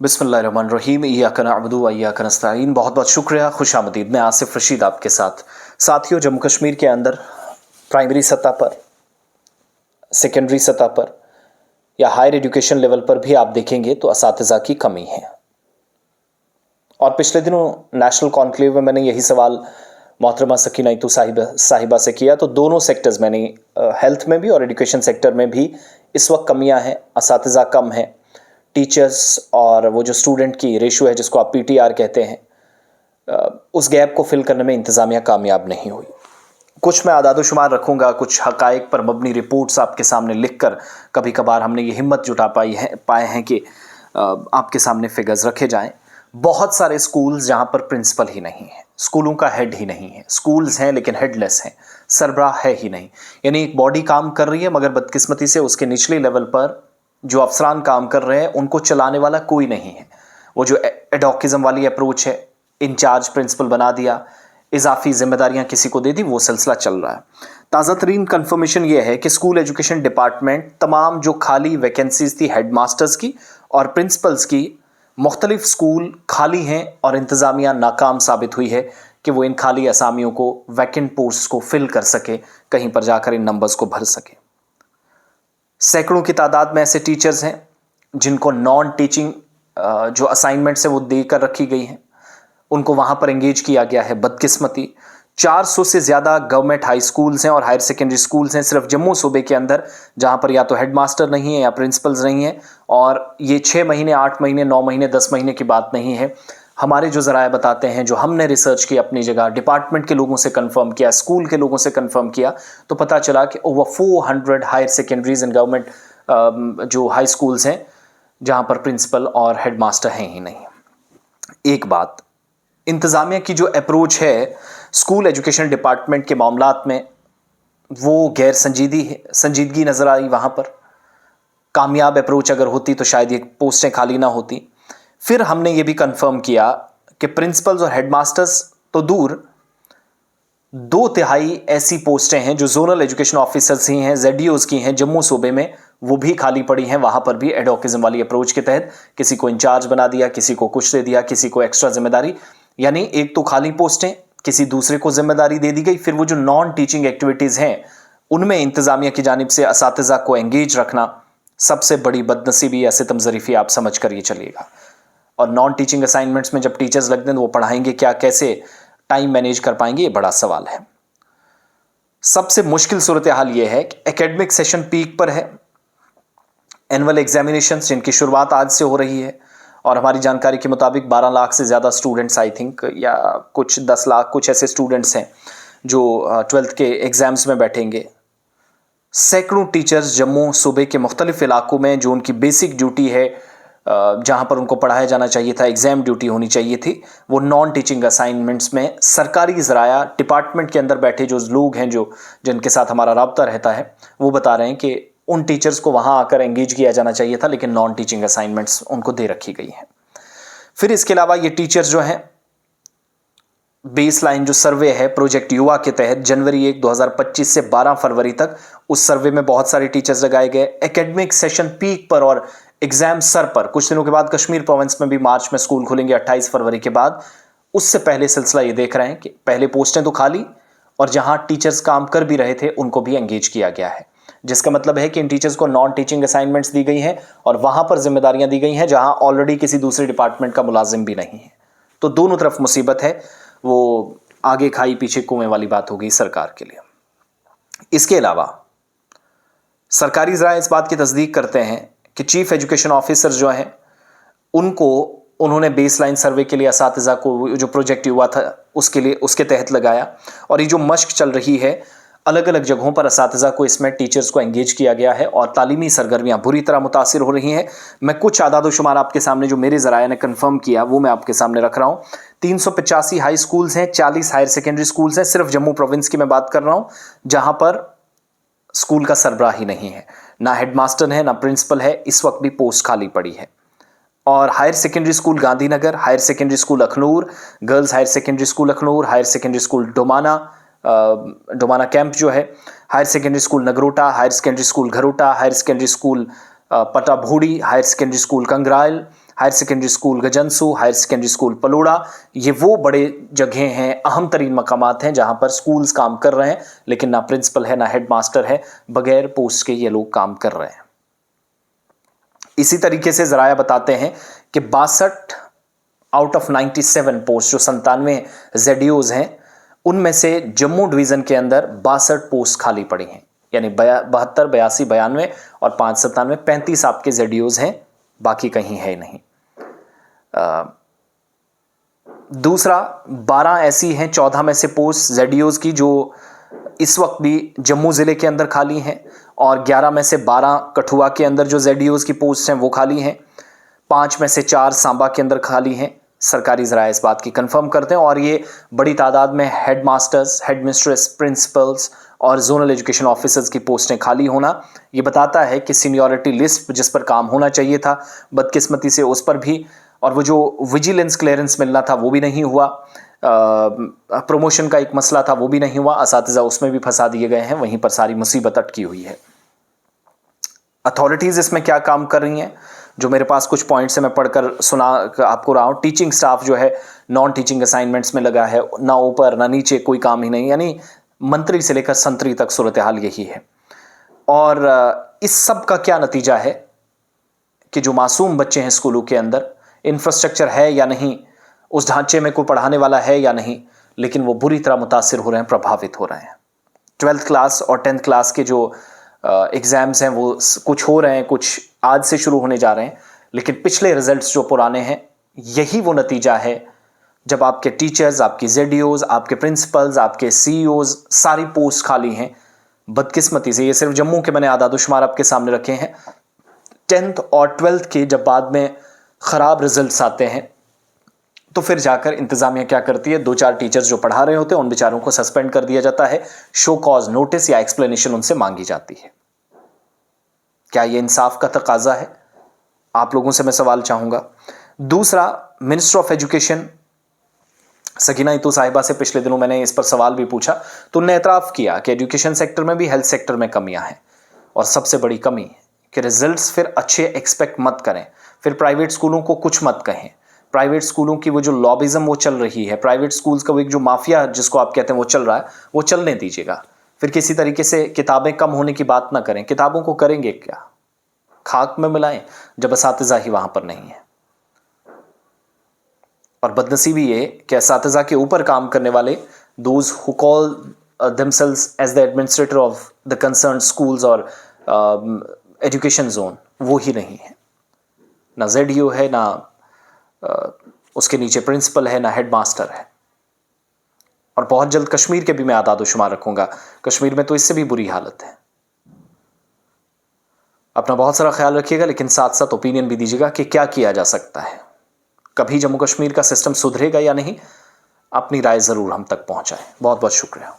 बिस्मिल्लाहिर्रहमानिर्रहीम इय्याका नअबुदु व इय्याका नस्तईन। बहुत बहुत शुक्रिया, खुशामदीद। मैं आसिफ रशीद आपके साथ। साथियों, जम्मू कश्मीर के अंदर प्राइमरी सतह पर, सेकेंडरी सतह पर या हायर एजुकेशन लेवल पर भी आप देखेंगे तो असातिज़ा की कमी है। और पिछले दिनों नेशनल कॉन्क्लेव में मैंने यही सवाल मोहतरमा सकीना इतू साहिबा से किया, तो दोनों सेक्टर्स मैंने हेल्थ में भी और एजुकेशन सेक्टर में भी इस वक्त कमियां हैं, असातिज़ा कम है। टीचर्स और वो जो स्टूडेंट की रेशो है जिसको आप पीटीआर कहते हैं, उस गैप को फिल करने में इंतज़ामिया कामयाब नहीं हुई। कुछ मैं आदाद शुमार रखूंगा, कुछ हकायक पर मबनी रिपोर्ट्स आपके सामने लिखकर कभी कभार हमने ये हिम्मत जुटा पाए हैं कि आपके सामने फिगर्स रखे जाएं। बहुत सारे स्कूल्स जहां पर प्रिंसिपल ही नहीं है, स्कूलों का हेड ही नहीं है, स्कूल्स हैं लेकिन हेडलेस हैं, सरबराह है ही नहीं। यानी एक बॉडी काम कर रही है मगर बदकिस्मती से उसके निचले लेवल पर जो अफसरान काम कर रहे हैं उनको चलाने वाला कोई नहीं है। वो जो एडॉकिज्म वाली अप्रोच है, इंचार्ज प्रिंसिपल बना दिया, इजाफी जिम्मेदारियां किसी को दे दी, वो सिलसिला चल रहा है। ताज़ा तरीन कन्फर्मेशन ये है कि स्कूल एजुकेशन डिपार्टमेंट तमाम जो खाली वैकेंसीज थी हेड मास्टर्स की और प्रिंसिपल्स की, मुख्तलिफ स्कूल खाली हैं और इंतज़ामिया नाकाम साबित हुई है कि वो इन खाली असामियों को, वैकेंट पोस्ट को फिल कर सके, कहीं पर जाकर इन नंबर्स को भर सके। सैकड़ों की तादाद में ऐसे टीचर्स हैं जिनको नॉन टीचिंग जो असाइनमेंट्स है वो देकर रखी गई हैं, उनको वहां पर एंगेज किया गया है। बदकिस्मती 400 से ज़्यादा गवर्नमेंट हाई स्कूल्स हैं और हायर सेकेंडरी स्कूल्स हैं सिर्फ जम्मू सूबे के अंदर, जहां पर या तो हेडमास्टर नहीं है या प्रिंसिपल्स नहीं है। और ये 6 महीने, 8 महीने, 9 महीने, 10 महीने की बात नहीं है। हमारे जो ज़राए बताते हैं, जो हमने रिसर्च की अपनी जगह, डिपार्टमेंट के लोगों से कंफर्म किया, स्कूल के लोगों से कंफर्म किया, तो पता चला कि over 400 higher secondaries and government जो हाई स्कूल्स हैं जहां पर प्रिंसिपल और हेडमास्टर हैं ही नहीं। एक बात, इंतज़ामिया की जो अप्रोच है स्कूल एजुकेशन डिपार्टमेंट के मामलात में, वो गैर संजीदगी नज़र आई वहाँ पर। कामयाब अप्रोच अगर होती तो शायद ये पोस्टें खाली ना होती। फिर हमने ये भी कंफर्म किया कि प्रिंसिपल्स और हेडमास्टर्स तो दूर, 2/3 ऐसी पोस्टें हैं जो जोनल एजुकेशन ऑफिसर्स ही हैं, जेडीओज की हैं जम्मू सूबे में, वो भी खाली पड़ी हैं। वहां पर भी एडॉकिज्म वाली अप्रोच के तहत किसी को इंचार्ज बना दिया, किसी को कुछ दे दिया, किसी को एक्स्ट्रा जिम्मेदारी। यानी एक तो खाली पोस्टें, किसी दूसरे को जिम्मेदारी दे दी गई। फिर वो जो नॉन टीचिंग एक्टिविटीज हैं उनमें इंतजामिया की जानिब से असातिज़ा को एंगेज रखना सबसे बड़ी बदनसीबी या सितम ज़रीफ़ी आप समझ कर ये चलिएगा। और नॉन टीचिंग असाइनमेंट्स में जब टीचर्स लगते हैं तो वो पढ़ाएंगे क्या, कैसे टाइम मैनेज कर पाएंगे, ये बड़ा सवाल है। सबसे मुश्किल सूरत हाल ये है कि एकेडमिक सेशन पीक पर है। एनुअल एग्जामिनेशंस जिनकी शुरुआत आज से हो रही है और हमारी जानकारी के मुताबिक 12 लाख से ज़्यादा स्टूडेंट्स, आई थिंक, या कुछ 10 लाख कुछ ऐसे स्टूडेंट्स हैं जो 12th के एग्ज़ाम्स में बैठेंगे। सैकड़ों टीचर्स जम्मू सूबे के मुख्तलिफ इलाकों में, जो उनकी बेसिक ड्यूटी है, जहाँ पर उनको पढ़ाया जाना चाहिए था, एग्ज़ाम ड्यूटी होनी चाहिए थी, वो नॉन टीचिंग असाइनमेंट्स में सरकारी ज़राया डिपार्टमेंट के अंदर बैठे जो लोग हैं, जो जिनके साथ हमारा राब्ता रहता है, वो बता रहे हैं कि उन टीचर्स को वहाँ आकर एंगेज किया जाना चाहिए था, लेकिन नॉन टीचिंग असाइनमेंट्स उनको दे रखी गई हैं। फिर इसके अलावा ये टीचर्स जो हैं, बेस लाइन जो सर्वे है प्रोजेक्ट युवा के तहत जनवरी 1, 2025 से 12 फरवरी तक, उस सर्वे में बहुत सारे टीचर्स लगाए गए। एकेडमिक सेशन पीक पर और एग्जाम सर पर, कुछ दिनों के बाद कश्मीर प्रोविंस में भी मार्च में स्कूल खुलेंगे 28 फरवरी के बाद, उससे पहले सिलसिला ये देख रहे हैं कि पहले पोस्टें तो खाली और जहां टीचर्स काम कर भी रहे थे उनको भी एंगेज किया गया है। जिसका मतलब है कि इन टीचर्स को नॉन टीचिंग असाइनमेंट्स दी गई हैं और वहां पर जिम्मेदारियां दी गई हैं जहां ऑलरेडी किसी दूसरे डिपार्टमेंट का मुलाजिम भी नहीं है। तो दोनों तरफ मुसीबत है। वो आगे खाई पीछे कुएं वाली बात होगी सरकार के लिए। इसके अलावा सरकारी ज़राए इस बात की तस्दीक करते हैं कि चीफ एजुकेशन ऑफिसर जो हैं उन्होंने बेसलाइन सर्वे के लिए असातिज़ा को, जो प्रोजेक्ट हुआ था उसके लिए, उसके तहत लगाया। और ये जो मश्क चल रही है, अलग अलग जगहों पर असातिज़ा को, इसमें टीचर्स को एंगेज किया गया है और तालीमी सरगर्मियाँ बुरी तरह मुतासिर हो रही हैं। मैं कुछ आदाद शुमार आपके सामने जो मेरे ज़राए ने कन्फर्म किया वो मैं आपके सामने रख रहा हूँ। 385 हाई स्कूल्स हैं, 40 हायर सेकेंडरी स्कूल्स हैं, सिर्फ जम्मू प्रोविंस की मैं बात कर रहा हूँ, जहाँ पर स्कूल का सरबराह ही नहीं है, ना हेडमास्टर है, ना प्रिंसिपल है। इस वक्त भी पोस्ट खाली पड़ी है। और higher secondary school Gandhinagar, higher secondary school Akhnoor, girls higher secondary school Akhnoor, higher secondary school Domana camp जो है, higher secondary school Nagrota, higher secondary school Gharota, higher secondary school Patabhuri, higher secondary school Kangrail, higher secondary school Gajansoo, higher secondary school Paloura, ये वो बड़े जगह हैं, अहम तरीन मकामात हैं जहाँ पर स्कूल्स काम कर रहे हैं, लेकिन ना प्रिंसिपल है ना हेड मास्टर है, बगैर पोस्ट के ये लोग काम कर रहे हैं। इसी तरीके से ज़राया बताते हैं कि 62 आउट ऑफ 97 पोस्ट, जो 97 ZDOs हैं, उनमें से जम्मू डिवीज़न के अंदर 62 पोस्ट खाली पड़ी हैं, यानी 72, 82, 92 और 5, 97, 35 आपके ZDOs हैं, बाकी कहीं है नहीं। दूसरा 12 ऐसी हैं, 14 में से पोस्ट ZDOs की जो इस वक्त भी जम्मू ज़िले के अंदर खाली हैं, और 11 में से 12 कठुआ के अंदर जो ZDOs की पोस्ट हैं वो खाली हैं। 5 में से 4 सांबा के अंदर खाली हैं। सरकारी ज़राए इस बात की कंफर्म करते हैं, और ये बड़ी तादाद में head masters, head mistress, principles और जोनल एजुकेशन ऑफिसर्स की पोस्टें खाली होना ये बताता है कि सीनियरिटी लिस्ट जिस पर काम होना चाहिए था, बदकिस्मती से उस पर भी, और वो जो विजिलेंस क्लियरेंस मिलना था वो भी नहीं हुआ, प्रमोशन का एक मसला था वो भी नहीं हुआ, असातिज़ा उसमें भी फंसा दिए गए हैं, वहीं पर सारी मुसीबत अटकी हुई है। अथॉरिटीज़ इसमें क्या काम कर रही हैं, जो मेरे पास कुछ पॉइंट्स है मैं पढ़कर सुना आपको रहा हूँ। टीचिंग स्टाफ जो है नॉन टीचिंग असाइनमेंट्स में लगा है, ना ऊपर ना नीचे, कोई काम ही नहीं, यानी मंत्री से लेकर संतरी तक सूरत हाल यही है। और इस सब का क्या नतीजा है कि जो मासूम बच्चे हैं स्कूलों के अंदर, इंफ्रास्ट्रक्चर है या नहीं, उस ढांचे में कोई पढ़ाने वाला है या नहीं, लेकिन वो बुरी तरह मुतासिर हो रहे हैं, प्रभावित हो रहे हैं। 12th क्लास और 10th क्लास के जो एग्ज़ाम्स हैं वो कुछ हो रहे हैं, कुछ आज से शुरू होने जा रहे हैं, लेकिन पिछले रिजल्ट्स जो पुराने हैं, यही वो नतीजा है जब आपके टीचर्स, आपकी ZDOs, आपके प्रिंसिपल्स, आपके CEOs, सारी पोस्ट खाली हैं। बदकिस्मती से ये सिर्फ जम्मू के मैंने आदादुशुमार आपके सामने रखे हैं। 10th और 12th के जब बाद में ख़राब रिजल्ट्स आते हैं तो फिर जाकर इंतज़ामिया क्या करती है, 2-4 टीचर्स जो पढ़ा रहे होते हैं उन बेचारों को सस्पेंड कर दिया जाता है, शो कॉज नोटिस या एक्सप्लेनेशन उनसे मांगी जाती है। क्या ये इंसाफ का तकाजा है? आप लोगों से मैं सवाल चाहूँगा। दूसरा, मिनिस्टर ऑफ एजुकेशन सकीना इतू साहिबा से पिछले दिनों मैंने इस पर सवाल भी पूछा, तो उन्होंने एतराफ़ किया कि एजुकेशन सेक्टर में भी हेल्थ सेक्टर में कमियां हैं, और सबसे बड़ी कमी कि रिजल्ट्स फिर अच्छे एक्सपेक्ट मत करें, फिर प्राइवेट स्कूलों को कुछ मत कहें। प्राइवेट स्कूलों की वो जो लॉबिज़म वो चल रही है, प्राइवेट स्कूल्स का वो एक जो माफिया जिसको आप कहते हैं वो चल रहा है, वो चलने दीजिएगा। फिर किसी तरीके से किताबें कम होने की बात ना करें। किताबों को करेंगे क्या, खाक में मिलाएं, जब असातिज़ा ही वहाँ पर नहीं है। और बदनसीबी ये कि असातिज़ा के ऊपर काम करने वाले, those who call themselves as the administrator of the concerned schools और एजुकेशन जोन, वो ही नहीं है। ना ZDO है, ना उसके नीचे प्रिंसिपल है, ना हेड मास्टर है। और बहुत जल्द कश्मीर के भी मैं आदादुशुमार रखूंगा। कश्मीर में तो इससे भी बुरी हालत है। अपना बहुत सारा ख्याल रखिएगा, लेकिन साथ साथ ओपिनियन भी दीजिएगा कि क्या किया जा सकता है। कभी जम्मू कश्मीर का सिस्टम सुधरेगा या नहीं, अपनी राय ज़रूर हम तक पहुंचाएं। बहुत बहुत शुक्रिया।